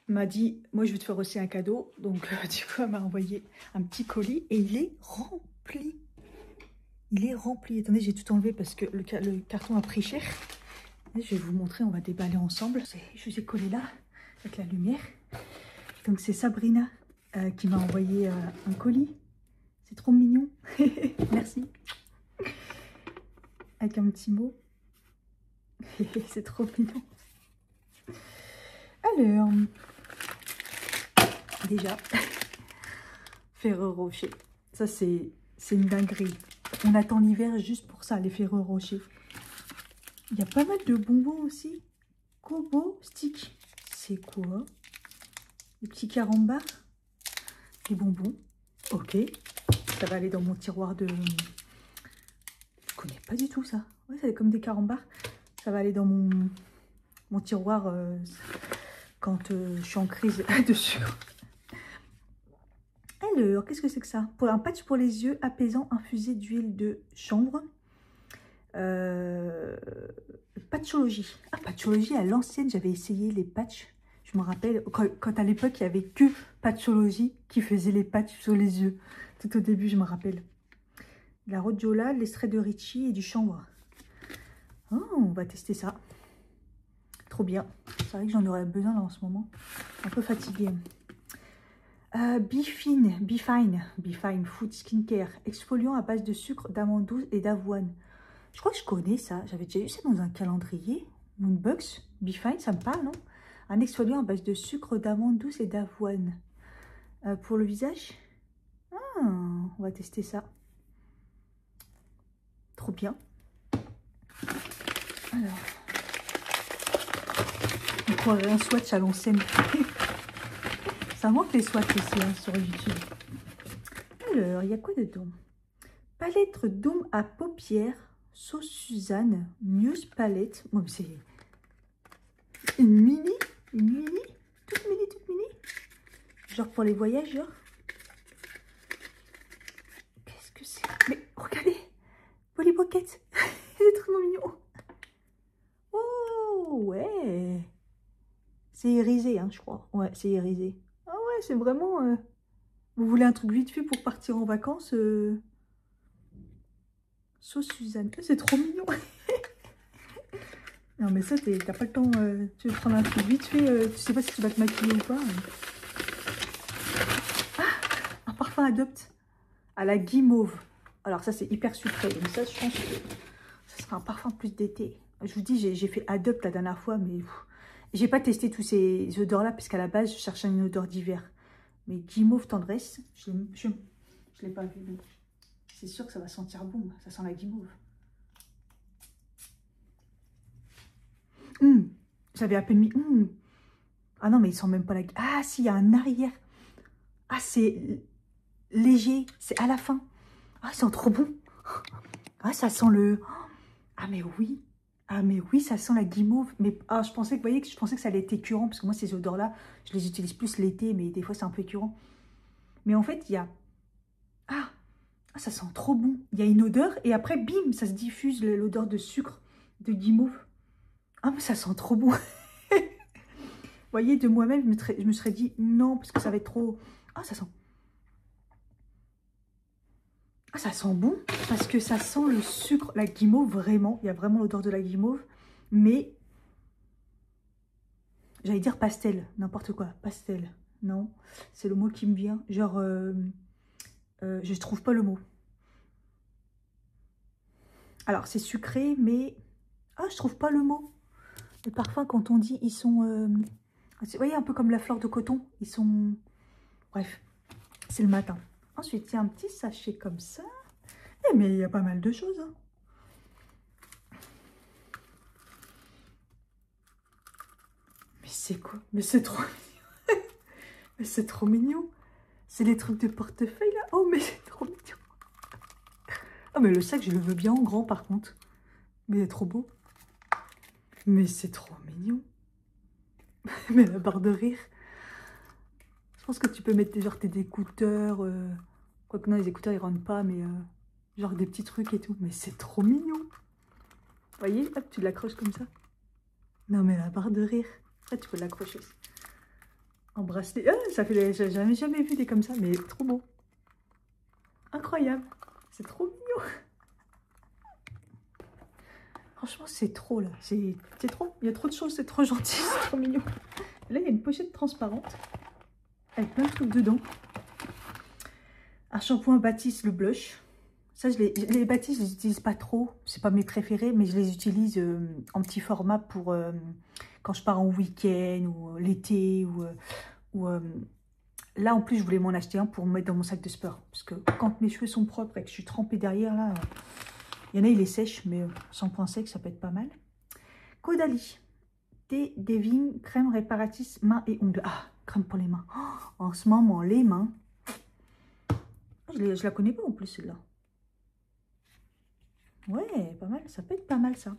M'a dit, moi, je vais te faire aussi un cadeau. Donc, du coup, elle m'a envoyé un petit colis. Et il est rempli. Il est rempli. Attendez, j'ai tout enlevé parce que le carton a pris cher. Je vais vous montrer, on va déballer ensemble. Je vous ai collé là, avec la lumière. Donc c'est Sabrina qui m'a envoyé un colis. C'est trop mignon. Merci. Avec un petit mot. C'est trop mignon. Alors, déjà, Ferrero Rocher. Ça, c'est une dinguerie. On attend l'hiver juste pour ça, les Ferrero Rocher. Il y a pas mal de bonbons aussi. Combo stick. C'est quoi? Des petits carambars. Des bonbons. Ok. Ça va aller dans mon tiroir de... Je connais pas du tout ça. Ouais, c'est comme des carambars. Ça va aller dans mon tiroir quand je suis en crise de sucre. Alors, qu'est-ce que c'est que ça? Pour un patch pour les yeux apaisant infusé d'huile de chanvre. Patchologie. Ah, Patchologie à l'ancienne, j'avais essayé les patchs. Je me rappelle, quand à l'époque, il n'y avait que Patchologie qui faisait les patchs sur les yeux. Tout au début, je me rappelle. La rhodiola, l'extrait de Richie et du chanvre. Oh, on va tester ça. Trop bien. C'est vrai que j'en aurais besoin là en ce moment. Un peu fatiguée. Befine Food Skincare. Exfoliant à base de sucre, d'amande douce et d'avoine. Je crois que je connais ça. J'avais déjà eu ça dans un calendrier. Moonbugs, Be Fine, ça me parle, non? Un exfoliant à base de sucre d'amande douce et d'avoine. Pour le visage, on va tester ça. Trop bien. Alors, on croirait un swatch à l'ancienne. Ça manque les swatchs aussi hein, sur YouTube. Alors, il y a quoi dedans? Palette Dôme à paupières, sauce Suzanne, Muse Palette. Bon, c'est une mini, toute mini. Genre pour les voyages, genre. Qu'est-ce que c'est? Mais regardez, Polly Pocket. C'est trop mignon. Oh, ouais. C'est irisé, hein, je crois. Ouais, c'est irisé. Ah ouais, c'est vraiment... Vous voulez un truc vite fait pour partir en vacances Sauce Suzanne. C'est trop mignon. Non, mais ça, t'as pas le temps. Tu veux prendre un truc vite fait. Tu sais pas si tu vas te maquiller ou pas. Ah, un parfum Adopt à la guimauve. Alors ça, c'est hyper sucré. Donc ça, je pense que ça sera un parfum plus d'été. Je vous dis, j'ai fait Adopt la dernière fois, mais j'ai pas testé tous ces odeurs-là, puisqu'à la base, je cherchais une odeur d'hiver. Mais guimauve tendresse, je l'ai pas vu. C'est sûr que ça va sentir bon. Ça sent la guimauve. J'avais à peine mis... Ah non, mais il sent même pas la... Ah si, il y a un arrière. Ah, c'est léger. C'est à la fin. Ah, ça sent trop bon. Ah, ça sent le... Ah, mais oui. Ah, mais oui, ça sent la guimauve. Mais ah, je pensais que, vous voyez, je pensais que ça allait être écœurant. Parce que moi, ces odeurs-là, je les utilise plus l'été. Mais des fois, c'est un peu écœurant. Mais en fait, il y a... Ah, ça sent trop bon. Il y a une odeur. Et après, bim, ça se diffuse l'odeur de sucre, de guimauve. Ah, mais ça sent trop bon. Vous voyez, de moi-même, je me serais dit non, parce que ça va être trop... Ah, ça sent... Ah, ça sent bon, parce que ça sent le sucre, la guimauve, vraiment. Il y a vraiment l'odeur de la guimauve. Mais, j'allais dire pastel, n'importe quoi. Pastel, non. C'est le mot qui me vient. Genre, je trouve pas le mot. Alors, c'est sucré, mais... Ah, je trouve pas le mot. Les parfums, quand on dit, ils sont... vous voyez, un peu comme la fleur de coton. Ils sont... Bref, c'est le matin. Ensuite, il y a un petit sachet comme ça. Eh, mais il y a pas mal de choses. Hein. Mais c'est quoi? Mais c'est trop mignon. Mais c'est trop mignon. C'est les trucs de portefeuille, là. Oh, mais c'est trop mignon. Ah, mais le sac, je le veux bien en grand, par contre. Mais il est trop beau. Mais c'est trop mignon. Mais la barre de rire. Je pense que tu peux mettre genre tes écouteurs. Quoique non, les écouteurs, ils rentrent pas, mais genre des petits trucs et tout. Mais c'est trop mignon. Vous voyez, hop, tu l'accroches comme ça. Non, mais la barre de rire. Là, tu peux l'accrocher aussi. En bracelet. Ah, ça fait... J'ai jamais vu des comme ça, mais trop beau. Incroyable. C'est trop mignon. Franchement, c'est trop, là. C'est trop. Il y a trop de choses, c'est trop gentil, c'est trop mignon. Là, il y a une pochette transparente. Avec plein de trucs dedans. Un shampoing Baptiste, le blush. Ça, les Baptiste, je les utilise pas trop. C'est pas mes préférés, mais je les utilise en petit format pour quand je pars en week-end ou l'été. Là, en plus, je voulais m'en acheter un pour me mettre dans mon sac de sport. Parce que quand mes cheveux sont propres et que je suis trempée derrière, là... Il y en a, il est sèche, mais shampoing sec, ça peut être pas mal. Caudalie. Thé Devine, crème réparatrice mains et ongles. Ah, crème pour les mains. Oh, en ce moment, les mains. Je la connais pas en plus, celle-là. Ouais, pas mal. Ça peut être pas mal, ça.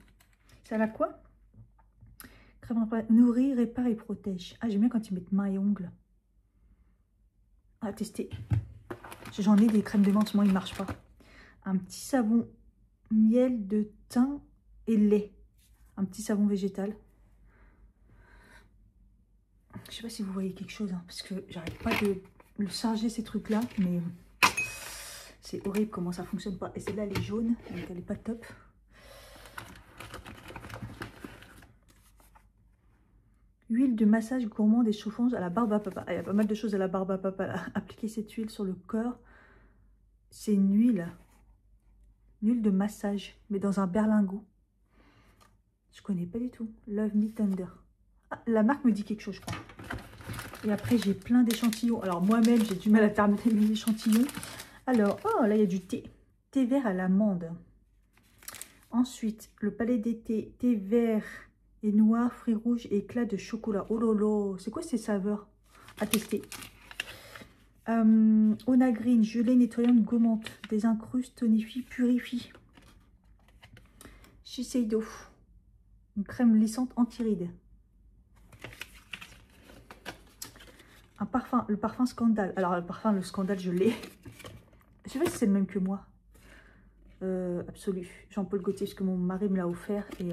Ça a quoi? Crème réparatrice. Nourrit, répare et protège. Ah, j'aime bien quand ils mettent mains et ongles. À tester. J'en ai des crèmes de menthe, moi, ils ne marchent pas. Un petit savon... Miel de thym et lait. Un petit savon végétal. Je sais pas si vous voyez quelque chose, hein, parce que j'arrête pas de le charger ces trucs-là, mais c'est horrible comment ça fonctionne pas. Et celle-là, elle est jaune, donc elle est pas top. Huile de massage gourmand et chauffante à la barbe à papa. Il y a pas mal de choses à la barbe à papa. Appliquer cette huile sur le corps. C'est une huile de massage, mais dans un berlingot. Je connais pas du tout. Love Me Tender. Ah, la marque me dit quelque chose, je crois. Et après, j'ai plein d'échantillons. Alors, moi-même, j'ai du mal à terminer les échantillons. Alors, oh, là, il y a du thé. Thé vert à l'amande. Ensuite, le palais d'été. Thé vert et noir, fruits rouges et éclat de chocolat. Oh lolo, c'est quoi ces saveurs? À tester. Onagreen, gelée nettoyante gommante. Désincruste, tonifie, purifie. Shiseido. Une crème lissante anti-rides. Un parfum, le parfum Scandale. Alors, le parfum, le Scandale, je l'ai. Je sais pas si c'est le même que moi. Absolu. Jean-Paul Gaultier, parce que mon mari me l'a offert. Et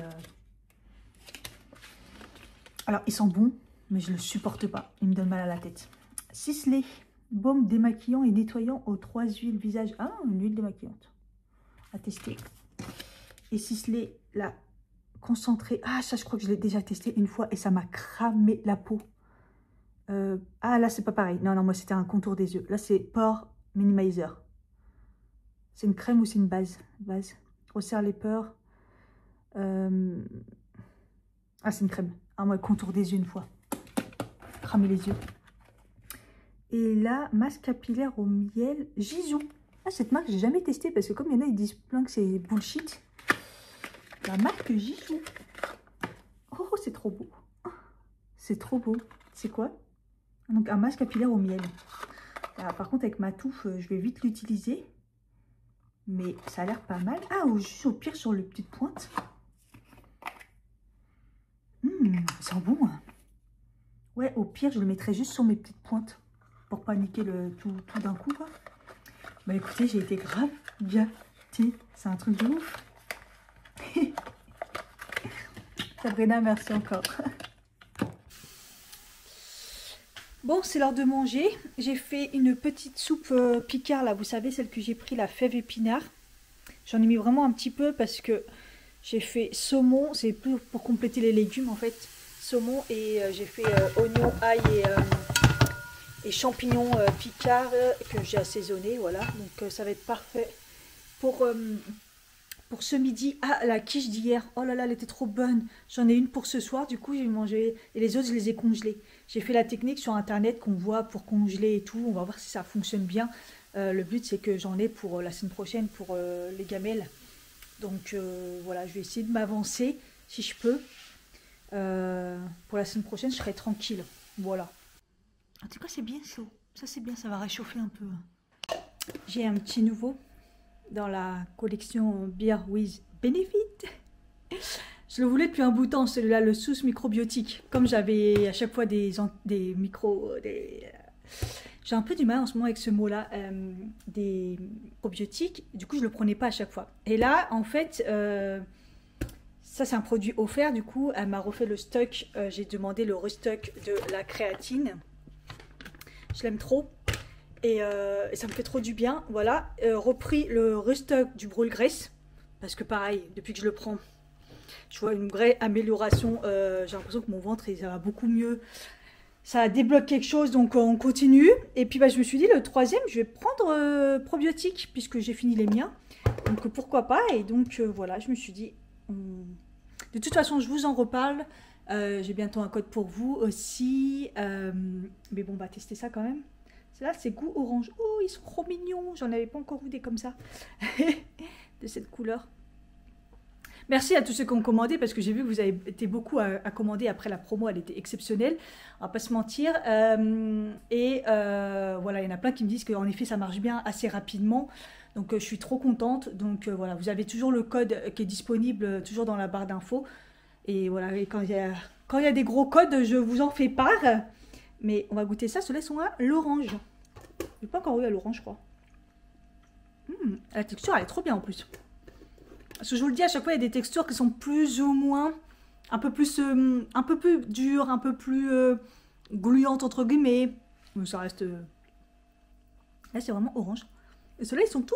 alors, il sent bon, mais je le supporte pas. Il me donne mal à la tête. Sisley, baume démaquillant et nettoyant aux 3 huiles visage. Ah, une huile démaquillante. À tester. Et Sisley, la concentrée. Ah, ça, je crois que je l'ai déjà testé une fois et ça m'a cramé la peau. Ah, là, c'est pas pareil. Non, non, moi, c'était un contour des yeux. Là, c'est Pore Minimizer. C'est une crème ou c'est une base? Base. Resserre les pores. Ah, c'est une crème. Ah, moi, contour des yeux une fois. Cramer les yeux. Et là, masque capillaire au miel. Gisou. Ah, cette marque, j'ai jamais testé parce que comme il y en a, ils disent plein que c'est bullshit. La marque Gisou. Oh, c'est trop beau. C'est trop beau. C'est quoi? Donc, un masque capillaire au miel. Alors, par contre, avec ma touffe, je vais vite l'utiliser. Mais ça a l'air pas mal. Ah, juste au pire sur les petites pointes. Ça sent bon. Hein. Ouais, au pire, je le mettrai juste sur mes petites pointes. Pour pas niquer le tout d'un coup. Quoi. Bah écoutez, j'ai été grave gâtée. C'est un truc de ouf. Sabrina, merci encore. Bon, c'est l'heure de manger. J'ai fait une petite soupe Picard, là, vous savez, celle que j'ai pris, la fève épinard. J'en ai mis vraiment un petit peu parce que j'ai fait saumon, c'est plus pour compléter les légumes en fait. Saumon et j'ai fait oignon, ail et champignons Picard que j'ai assaisonné, voilà. Donc ça va être parfait pour ce midi. Ah, la quiche d'hier, oh là là, elle était trop bonne. J'en ai une pour ce soir, du coup j'ai mangé et les autres je les ai congelés. J'ai fait la technique sur internet qu'on voit pour congeler et tout, on va voir si ça fonctionne bien. Le but c'est que j'en ai pour la semaine prochaine pour les gamelles. Donc voilà, je vais essayer de m'avancer si je peux. Pour la semaine prochaine, je serai tranquille. Voilà. En tout cas, c'est bien chaud. Ça, c'est bien, ça va réchauffer un peu. J'ai un petit nouveau dans la collection Beer with Benefit. Je le voulais depuis un bout de temps, celui-là, le Sousse microbiotique. Comme j'avais à chaque fois des micros... J'ai un peu du mal en ce moment avec ce mot-là, des probiotiques. Du coup, je ne le prenais pas à chaque fois. Et là, en fait, ça, c'est un produit offert. Du coup, elle m'a refait le stock. J'ai demandé le restock de la créatine. Je l'aime trop. Et ça me fait trop du bien. Voilà. Repris le restock du brûle-graisse. Parce que pareil, depuis que je le prends, je vois une vraie amélioration. J'ai l'impression que mon ventre, ça va beaucoup mieux. Ça débloque quelque chose, donc on continue. Et puis bah, je me suis dit, le troisième, je vais prendre probiotique, puisque j'ai fini les miens. Donc pourquoi pas. Et donc voilà, je me suis dit, de toute façon, je vous en reparle. J'ai bientôt un code pour vous aussi. Mais bon, on va tester ça quand même. Là, c'est goût orange. Oh, ils sont trop mignons. J'en avais pas encore vu des comme ça. De cette couleur. Merci à tous ceux qui ont commandé parce que j'ai vu que vous avez été beaucoup à commander après la promo, elle était exceptionnelle, on va pas se mentir. Voilà, il y en a plein qui me disent qu'en effet ça marche bien assez rapidement, donc je suis trop contente. Donc voilà, vous avez toujours le code qui est disponible toujours dans la barre d'infos. Et voilà, et quand il y a des gros codes, je vous en fais part. Mais on va goûter ça, ceux-là sont à l'orange. J'ai pas encore eu à l'orange, je crois. La texture elle est trop bien en plus. Parce que je vous le dis, à chaque fois, il y a des textures qui sont plus ou moins, un peu plus dures, un peu plus gluantes, entre guillemets. Mais ça reste... Là, c'est vraiment orange. Et ceux-là, ils sont tout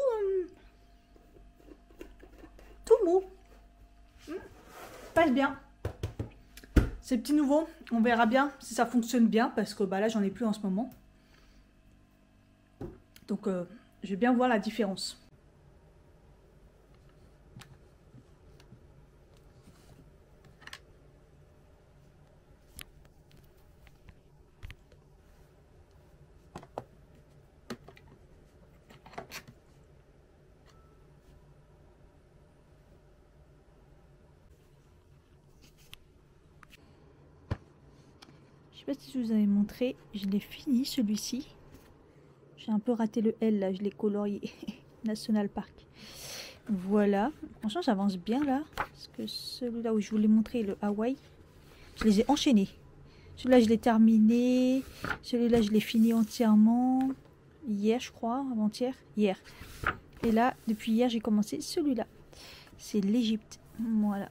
mous. Passe bien. Ces petits nouveaux, on verra bien si ça fonctionne bien, parce que bah, là, j'en ai plus en ce moment. Donc, je vais bien voir la différence. sais pas si je vous avais montré, je l'ai fini celui-ci. J'ai un peu raté le L là, je l'ai colorié. National Park. Voilà. Franchement, j'avance bien là. Parce que celui-là où je vous l'ai montré, le Hawaï, je les ai enchaînés. Celui-là, je l'ai terminé. Celui-là, je l'ai fini entièrement. Hier, je crois. Avant-hier. Hier. Et là, depuis hier, j'ai commencé celui-là. C'est l'Égypte. Voilà.